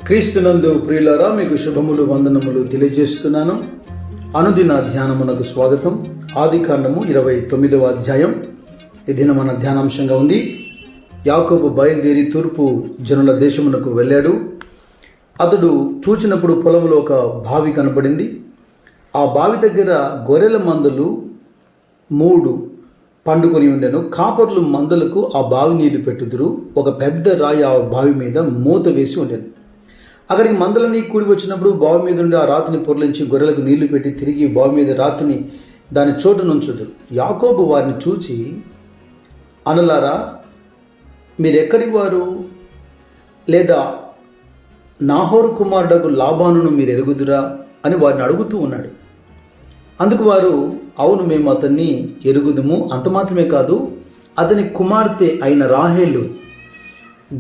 క్రీస్తునందు ప్రియులారా, మీకు శుభములు వందనములు తెలియజేస్తున్నాను. అనుదిన ధ్యానమునకు స్వాగతం. ఆదికాండము 29వ అధ్యాయం ఈ దిన మన ధ్యానాంశంగా ఉంది. యాకోబు బయలుదేరి తూర్పు జనుల దేశమునకు వెళ్ళాడు. అతడు చూచినప్పుడు పొలంలో ఒక బావి కనబడింది. ఆ బావి దగ్గర గొర్రెల మందలు 3 పండుకొని ఉండెను. కాపర్లు మందలకు ఆ బావి నీళ్లు పెట్టుదురు. ఒక పెద్ద రాయి ఆ బావి మీద మూత వేసి ఉండెను. అక్కడికి మందలని కూడి వచ్చినప్పుడు బావి మీద ఉండి ఆ రాతిని పొర్లించి గొర్రెలకు నీళ్లు పెట్టి తిరిగి బావి మీద రాతిని దాని చోటు నుంచుదురు. యాకోబు వారిని చూచి, అనలారా, మీరెక్కడి వారు? లేదా నాహోరు కుమారుడగు లాబానును మీరు ఎరుగుదురా అని వారిని అడుగుతూ ఉన్నాడు. అందుకు వారు, అవును, మేము అతన్ని ఎరుగుదుము, అంత మాత్రమే కాదు, అతని కుమార్తె అయిన రాహేలు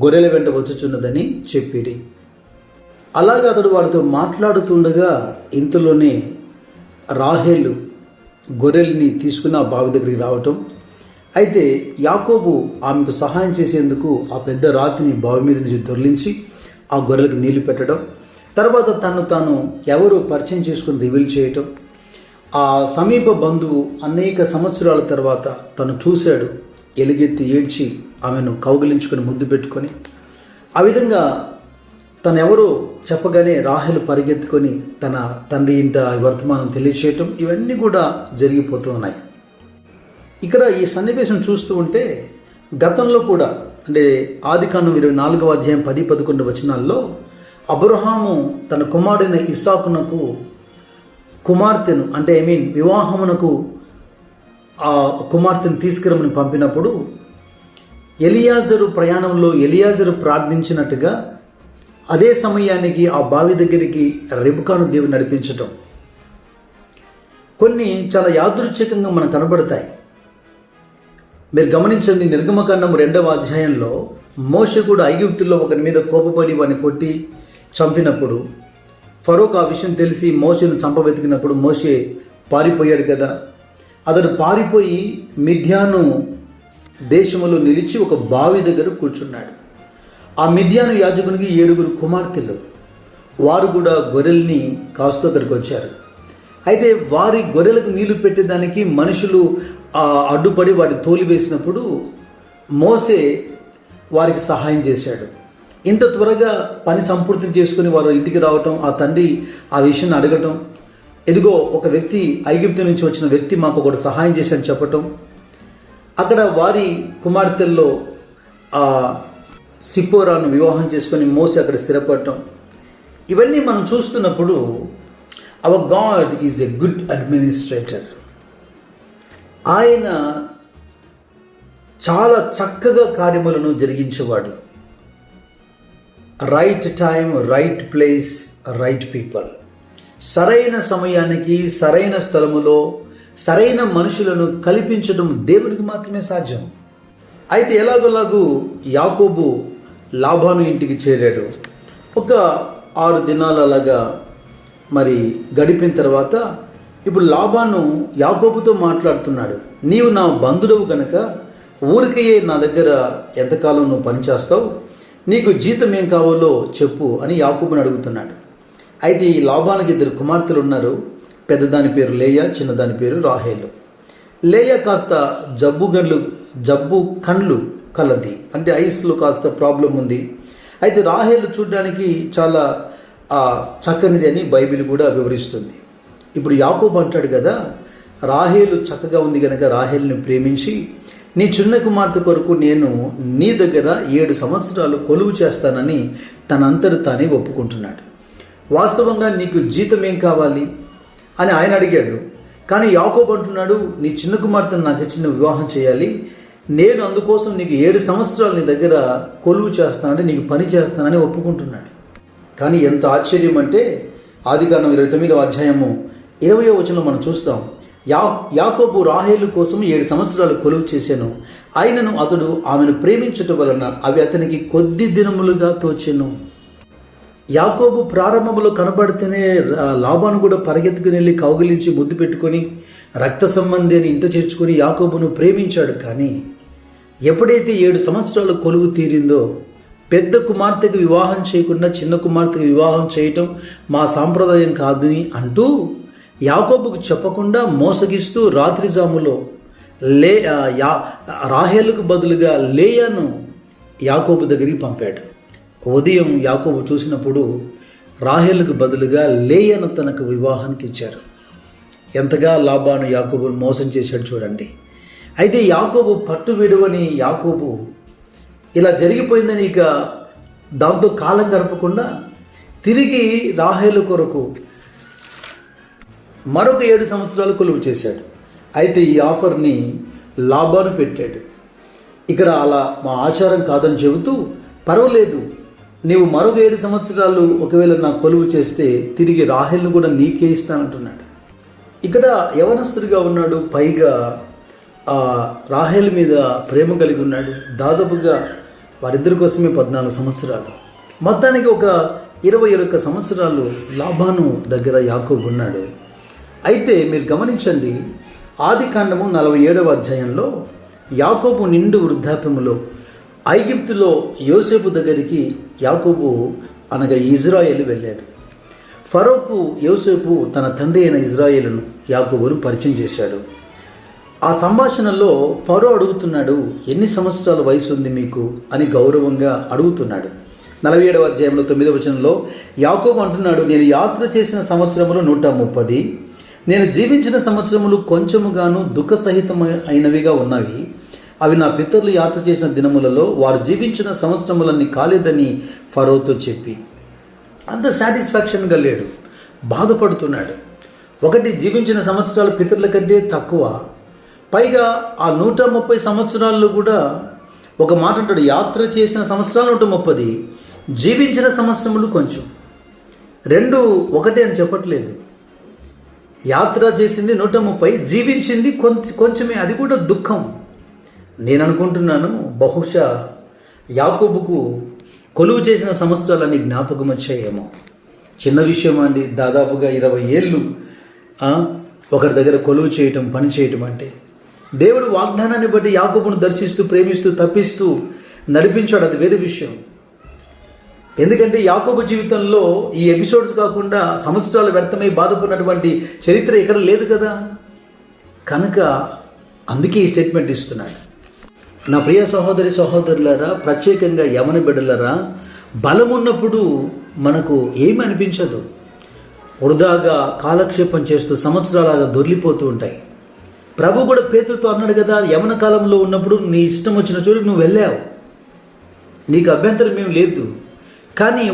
గొర్రెల వెంట వచ్చుచున్నదని చెప్పిరి. అలాగే అతడు వారితో మాట్లాడుతుండగా ఇంతలోనే రాహేలు గొర్రెల్ని తీసుకుని ఆ బావి దగ్గరికి రావటం. అయితే యాకోబు ఆమెకు సహాయం చేసేందుకు ఆ పెద్ద రాతిని బావి మీద నుంచి దొర్లించి ఆ గొర్రెలకు నీళ్లు పెట్టడం, తర్వాత తాను ఎవరు పరిచయం చేసుకుని రివీల్ చేయటం. ఆ సమీప బంధువు అనేక సంవత్సరాల తర్వాత తను చూశాడు. ఎలుగెత్తి ఏడ్చి ఆమెను కౌగిలించుకొని ముద్దు పెట్టుకొని, ఆ విధంగా తనెవరో చెప్పగానే రాహేలు పరిగెత్తుకొని తన తండ్రి ఇంట వర్తమానం తెలియచేయటం, ఇవన్నీ కూడా జరిగిపోతూ ఉన్నాయి. ఇక్కడ ఈ సన్నివేశం చూస్తూ ఉంటే గతంలో కూడా, అంటే ఆదికాండం 24వ అధ్యాయం 10-11 వచనాల్లో అబ్రహాము తన కుమారుడైన ఇస్సాకునకు కుమార్తెను, అంటే వివాహమునకు ఆ కుమార్తెను తీసుకురమని పంపినప్పుడు ఎలియాజరు ప్రయాణంలో ఎలియాజరు ప్రార్థించినట్టుగా అదే సమయానికి ఆ బావి దగ్గరికి రెబెకాను దేవుడు నడిపించటం కొన్ని చాలా యాదృచ్ఛికంగా మనకు కనబడతాయి. మీరు గమనించండి, నిర్గమకాండం 2వ అధ్యాయంలో మోషే కూడా ఐగుప్తుల్లో ఒకరి మీద కోపపడి వాడిని కొట్టి చంపినప్పుడు ఫరోకు ఆ విషయం తెలిసి మోషేను చంపవెతికినప్పుడు మోషే పారిపోయాడు కదా. అతడు పారిపోయి మిద్యాను దేశములో నిలిచి ఒక బావి దగ్గర కూర్చున్నాడు. ఆ మిద్యాను యాజకునికి 7 కుమార్తెలు, వారు కూడా గొర్రెల్ని కాస్తూ అక్కడికి వచ్చారు. అయితే వారి గొర్రెలకు నీళ్లు పెట్టేదానికి మనుషులు అడ్డుపడి వారిని తోలివేసినప్పుడు మోసే వారికి సహాయం చేశాడు. ఇంత త్వరగా పని సంపూర్తి చేసుకుని వారు ఇంటికి రావటం, ఆ తండ్రి ఆ విషయాన్ని అడగటం, ఎదుగో ఒక వ్యక్తి ఐగుప్తు నుంచి వచ్చిన వ్యక్తి మాకు ఒకటి సహాయం చేశాడని చెప్పటం, అక్కడ వారి కుమార్తెల్లో సిప్పోరాను వివాహం చేసుకొని మోసే అక్కడ స్థిరపడటం, ఇవన్నీ మనం చూస్తున్నప్పుడు our God is a good administrator. ఆయన చాలా చక్కగా కార్యములను జరిగించేవాడు. Right time, right place, right people. సరైన సమయానికి సరైన స్థలములో సరైన మనుషులను కల్పించడం దేవుడికి మాత్రమే సాధ్యం. అయితే ఎలాగోలాగూ యాకోబు లాబాను ఇంటికి చేరాడు. ఒక 6 దినాలు అలాగా గడిపిన తర్వాత ఇప్పుడు లాబాను యాకోబుతో మాట్లాడుతున్నాడు. నీవు నా బంధుడవు కనుక ఊరికయే నా దగ్గర ఎంతకాలం నువ్వు పనిచేస్తావు, నీకు జీతం ఏం కావాలో చెప్పు అని యాకోబుని అడుగుతున్నాడు. అయితే ఈ లాబానికి 2 కుమార్తెలు ఉన్నారు. పెద్దదాని పేరు లేయా, చిన్నదాని పేరు రాహేలు. లేయా కాస్త జబ్బు కండ్లు కలది, అంటే ఐస్లో కాస్త ప్రాబ్లం ఉంది. అయితే రాహేలు చూడడానికి చాలా చక్కనిది అని బైబిల్ కూడా వివరిస్తుంది. ఇప్పుడు యాకోబు అంటాడు కదా, రాహేలు చక్కగా ఉంది కనుక రాహేలుని ప్రేమించి నీ చిన్న కుమార్తె కొరకు నేను నీ దగ్గర 7 సంవత్సరాలు కొలువు చేస్తానని తనంతట తానే ఒప్పుకుంటున్నాడు. వాస్తవంగా నీకు జీతం ఏం కావాలి అని ఆయన అడిగాడు. కానీ యాకోబు అంటున్నాడు, నీ చిన్న కుమార్తెను నాకు ఇచ్చిన వివాహం చేయాలి, నేను అందుకోసం నీకు 7 సంవత్సరాలు నీ దగ్గర కొలువు చేస్తానంటే నీకు పని చేస్తానని ఒప్పుకుంటున్నాడు. కానీ ఎంత ఆశ్చర్యం అంటే ఆదికాండం 29వ అధ్యాయము 20వ వచనంలో మనం చూస్తాం, యాకోబు రాహేలు కోసం 7 సంవత్సరాలు కొలువు చేశాను, ఆయనను అతడు ఆమెను ప్రేమించటం వలన అవి అతనికి కొద్ది దినములుగా తోచెను. యాకోబు ప్రారంభంలో కనబడితేనే లాబాను కూడా పరిగెత్తుకుని వెళ్ళి కౌగిలించి ముద్దు పెట్టుకొని రక్త సంబంధి అని ఇంట చేర్చుకొని యాకోబును ప్రేమించాడు. కానీ ఎప్పుడైతే 7 సంవత్సరాలు కొలువు తీరిందో పెద్ద కుమార్తెకు వివాహం చేయకుండా చిన్న కుమార్తెకు వివాహం చేయటం మా సాంప్రదాయం కాదు అంటూ యాకోబుకు చెప్పకుండా మోసగిస్తూ రాత్రి జాములో రాహేలుకు బదులుగా లేయాను యాకోబు దగ్గరికి పంపాడు. ఉదయం యాకోబు చూసినప్పుడు రాహేలుకు బదులుగా లేయాను తనకు వివాహానికి ఇచ్చారు. ఎంతగా లాబాను యాకోబును మోసం చేశాడు చూడండి. అయితే యాకోబు పట్టు విడువని యాకోబు ఇలా జరిగిపోయిందని ఇక దాంతో కాలం గడపకుండా తిరిగి రాహేలు కొరకు మరొక 7 సంవత్సరాలు కొలువు చేశాడు. అయితే ఈ ఆఫర్ని లాబాను పెట్టాడు. ఇక్కడ అలా మా ఆచారం కాదని చెబుతూ, పర్వాలేదు నీవు మరొక 7 సంవత్సరాలు ఒకవేళ నాకు కొలువు చేస్తే తిరిగి రాహేల్ను కూడా నీకే ఇస్తానంటున్నాడు. ఇక్కడ యవనస్తుడిగా ఉన్నాడు, పైగా రాహేల్ మీద ప్రేమ కలిగి ఉన్నాడు. దాదాపుగా వారిద్దరి కోసమే 14 సంవత్సరాలు, మొత్తానికి ఒక 21 సంవత్సరాలు లాబాను దగ్గర యాకోబు ఉన్నాడు. అయితే మీరు గమనించండి, ఆదికాండము 47వ అధ్యాయంలో యాకోబు నిండు వృద్ధాప్యములో ఐగుప్తులో యోసేపు దగ్గరికి యాకోబు అనగా ఇజ్రాయేలు వెళ్ళాడు. ఫరోకు యోసేపు తన తండ్రి అయిన ఇజ్రాయేలును యాకోబును పరిచయం చేశాడు. ఆ సంభాషణలో ఫరో అడుగుతున్నాడు, ఎన్ని సంవత్సరాల వయసు ఉంది మీకు అని గౌరవంగా అడుగుతున్నాడు. 47వ అధ్యాయంలో 9వ వచనంలో యాకోబు అంటున్నాడు, నేను యాత్ర చేసిన సంవత్సరములు 130, నేను జీవించిన సంవత్సరములు కొంచెముగాను దుఃఖ సహితమైనవిగా ఉన్నవి. అవి నా పితరులు యాత్ర చేసిన దినములలో వారు జీవించిన సంవత్సరములన్నీ కాలేదని ఫరోతో చెప్పి అంత సాటిస్ఫాక్షన్గా లేడు, బాధపడుతున్నాడు. ఒకటి, జీవించిన సంవత్సరాలు పితరుల కంటే తక్కువ, పైగా ఆ 130 సంవత్సరాల్లో కూడా ఒక మాట అంటాడు, యాత్ర చేసిన సంవత్సరాలు 130, జీవించిన సంవత్సరములు కొంచెం. 2 ఒకటే అని చెప్పట్లేదు. యాత్ర చేసింది 130, జీవించింది కొంచెమే, అది కూడా దుఃఖం. నేను అనుకుంటున్నాను బహుశా యాకోబుకు కొలువు చేసిన సంవత్సరాలన్నీ జ్ఞాపకం వచ్చాయేమో. చిన్న విషయం అండి, దాదాపుగా 20 ఏళ్ళు ఒకరి దగ్గర కొలువు చేయటం, పని చేయటం అంటే. దేవుడు వాగ్దానాన్ని బట్టి యాకోబును దర్శిస్తూ ప్రేమిస్తూ తప్పిస్తూ నడిపించాడు, అది వేరే విషయం. ఎందుకంటే యాకోబు జీవితంలో ఈ ఎపిసోడ్స్ కాకుండా సంవత్సరాలు వ్యర్థమై బాధపడినటువంటి చరిత్ర ఎక్కడ లేదు కదా. కనుక అందుకే ఈ స్టేట్మెంట్ ఇస్తున్నాడు. నా ప్రియ సహోదరి సహోదరులారా, ప్రత్యేకంగా యవన బిడ్డలారా, బలం ఉన్నప్పుడు మనకు ఏమి అనిపించదు. వృధాగా కాలక్షేపం చేస్తూ సంవత్సరాలుగా దొర్లిపోతూ ఉంటాయి. ప్రభు కూడా పేతురుతో అన్నాడు కదా, యవన కాలంలో ఉన్నప్పుడు నీ ఇష్టం వచ్చిన చోటుకు నువ్వు వెళ్ళావు, నీకు అభ్యంతరం ఏం లేదు. కానీ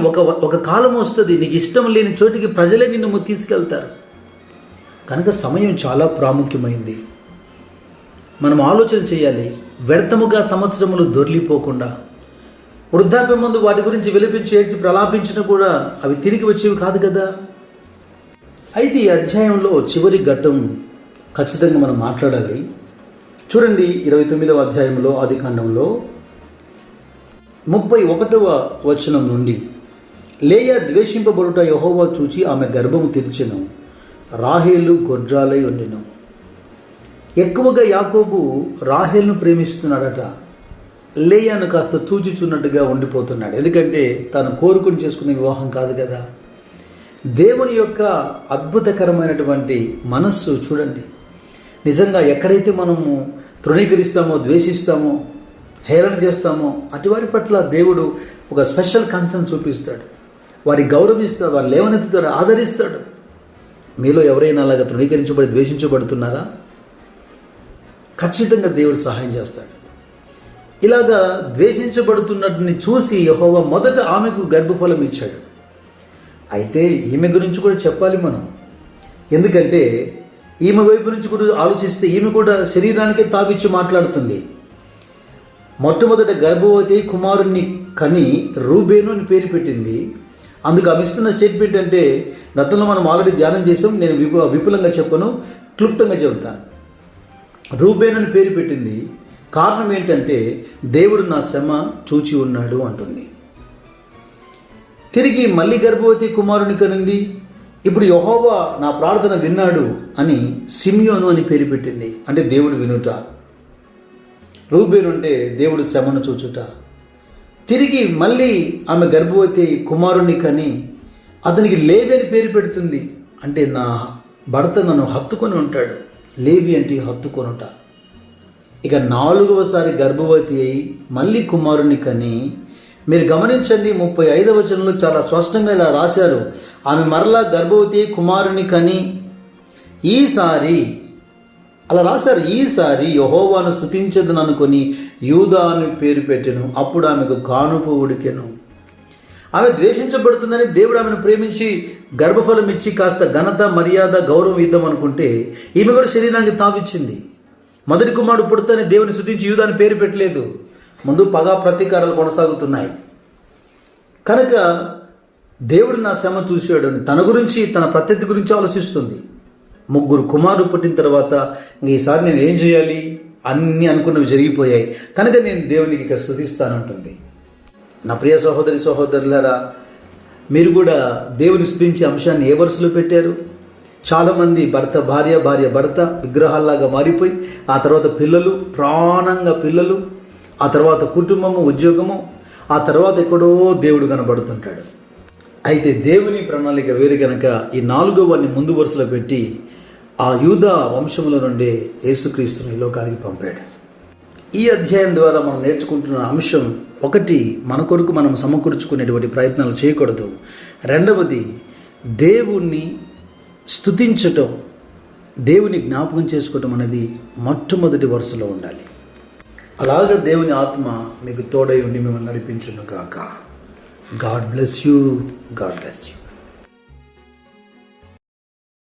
ఒక కాలం వస్తుంది, నీకు ఇష్టం లేని చోటికి ప్రజలే నిన్ను తీసుకెళ్తారు. కనుక సమయం చాలా ప్రాముఖ్యమైంది. మనం ఆలోచన చేయాలి. వ్యర్థముగా సంవత్సరములు దొర్లిపోకుండా, వృద్ధాప్యం ముందు వాటి గురించి విలపించి ఏడ్చి ప్రలాపించినా కూడా అవి తిరిగి వచ్చేవి కాదు కదా. అయితే ఈ అధ్యాయంలో చివరి ఘట్టం ఖచ్చితంగా మనం మాట్లాడాలి. చూడండి, 29వ అధ్యాయంలో ఆదికాండంలో 31వ వచనం నుండి, లేయా ద్వేషింపబడుట యెహోవా చూచి ఆమె గర్భము తెరిచెను, రాహేలు గొడ్రాలై ఉండెను. ఎక్కువగా యాకోబు రాహేలును ప్రేమిస్తున్నాడట, లేయాను కాస్త చూచిచున్నట్టుగా ఉండిపోతున్నాడు. ఎందుకంటే తను కోరుకుని చేసుకునే వివాహం కాదు కదా. దేవుని యొక్క అద్భుతకరమైనటువంటి మనస్సు చూడండి. నిజంగా ఎక్కడైతే మనము తృణీకరిస్తామో, ద్వేషిస్తామో, హేళన చేస్తామో అటువారి పట్ల దేవుడు ఒక స్పెషల్ కన్సర్న్ చూపిస్తాడు. వారి గౌరవిస్తాడు, వారు లేవనెత్తుతాడు, ఆదరిస్తాడు. మీలో ఎవరైనా అలాగా తృణీకరించబడి ద్వేషించబడుతున్నారా? ఖచ్చితంగా దేవుడు సహాయం చేస్తాడు. ఇలాగా ద్వేషించబడుతున్నట్టుని చూసి యెహోవా మొదట ఆమెకు గర్భఫలం ఇచ్చాడు. అయితే ఈమె గురించి కూడా చెప్పాలి మనం. ఎందుకంటే ఈమె వైపు నుంచి కూడా ఆలోచిస్తే ఈమె కూడా శరీరానికే తావిచ్చి మాట్లాడుతుంది. మొట్టమొదట గర్భవతి కుమారుణ్ణి కని రూబేను అని పేరు పెట్టింది. అందుకు ఆమె ఇస్తున్న స్టేట్మెంట్ అంటే, గతంలో మనం ఆల్రెడీ ధ్యానం చేసాం, నేను విపులంగా చెప్పను, క్లుప్తంగా చెబుతాను. రూబేను అని పేరు పెట్టింది. కారణం ఏంటంటే, దేవుడు నా శ్రమ చూచి ఉన్నాడు అంటుంది. తిరిగి మళ్ళీ గర్భవతి కుమారుని కనింది. ఇప్పుడు యెహోవా నా ప్రార్థన విన్నాడు అని సిమియోను అని పేరు పెట్టింది. అంటే దేవుడు వినుట. రూబేను అంటే దేవుడు శ్రమను చూచుట. తిరిగి మళ్ళీ ఆమె గర్భవతి కుమారుని కని అతనికి లేవి అని పేరు పెడుతుంది. అంటే నా భర్త నన్ను హత్తుకొని ఉంటాడు. లేవి అంటే హత్తుకొనుట. ఇక 4వసారి గర్భవతి అయి మళ్ళీ కుమారుని కని, మీరు గమనించండి 35వ వచనంలో చాలా స్పష్టంగా ఇలా రాశారు. ఆమె మరలా గర్భవతి అయి కుమారుని కని ఈసారి అలా రాశారు. ఈసారి యెహోవాను స్తుతించదను అనుకొని యూదా అని పేరు పెట్టెను. అప్పుడు ఆమెకు కానుపు ఉడికెను. ఆమె ద్వేషించబడుతుందని దేవుడు ఆమెను ప్రేమించి గర్భఫలం ఇచ్చి కాస్త ఘనత, మర్యాద, గౌరవం ఇద్దాం అనుకుంటే ఈమె కూడా శరీరానికి తావిచ్చింది. మొదటి కుమారుడు పుడతానే దేవుని స్తుతించి యూదా అని పేరు పెట్టలేదు. ముందు పగా ప్రతీకారాలు కొనసాగుతున్నాయి. కనుక దేవుడు నా శ్రమ చూశాడు అని తన గురించి, తన ప్రత్యర్థి గురించి ఆలోచిస్తుంది. 3 కుమారులు పుట్టిన తర్వాత ఈసారి నేను ఏం చేయాలి, అన్నీ అనుకున్నవి జరిగిపోయాయి కనుక నేను దేవునికి ఇక స్తుతిస్తానంటుంది. నా ప్రియ సహోదరి సహోదరులారా, మీరు కూడా దేవుని స్తుతించే అంశాన్ని ఏ వరుసలో పెట్టారు? చాలామంది భార్య భర్త విగ్రహాల్లాగా మారిపోయి ఆ తర్వాత పిల్లలు, ప్రాణంగా పిల్లలు, ఆ తర్వాత కుటుంబము, ఉద్యోగము, ఆ తర్వాత ఎక్కడో దేవుడు కనబడుతుంటాడు. అయితే దేవుని ప్రణాళిక వేరు కనుక ఈ 4వని ముందు వరుసలో పెట్టి ఆ యూదా వంశముల నుండి యేసుక్రీస్తుని ఈ లోకానికి పంపాడు. ఈ అధ్యాయం ద్వారా మనం నేర్చుకుంటున్న అంశం, 1, మన కొరకు మనం సమకూర్చుకునేటువంటి ప్రయత్నాలు చేయకూడదు. 2వది, దేవుణ్ణి స్తుతించటం, దేవుని జ్ఞాపకం చేసుకోవటం అనేది మొట్టమొదటి వరుసలో ఉండాలి. అలాగ దేవుని ఆత్మ మీకు తోడై ఉండి మిమ్మల్ని నడిపించును గాక. God bless you.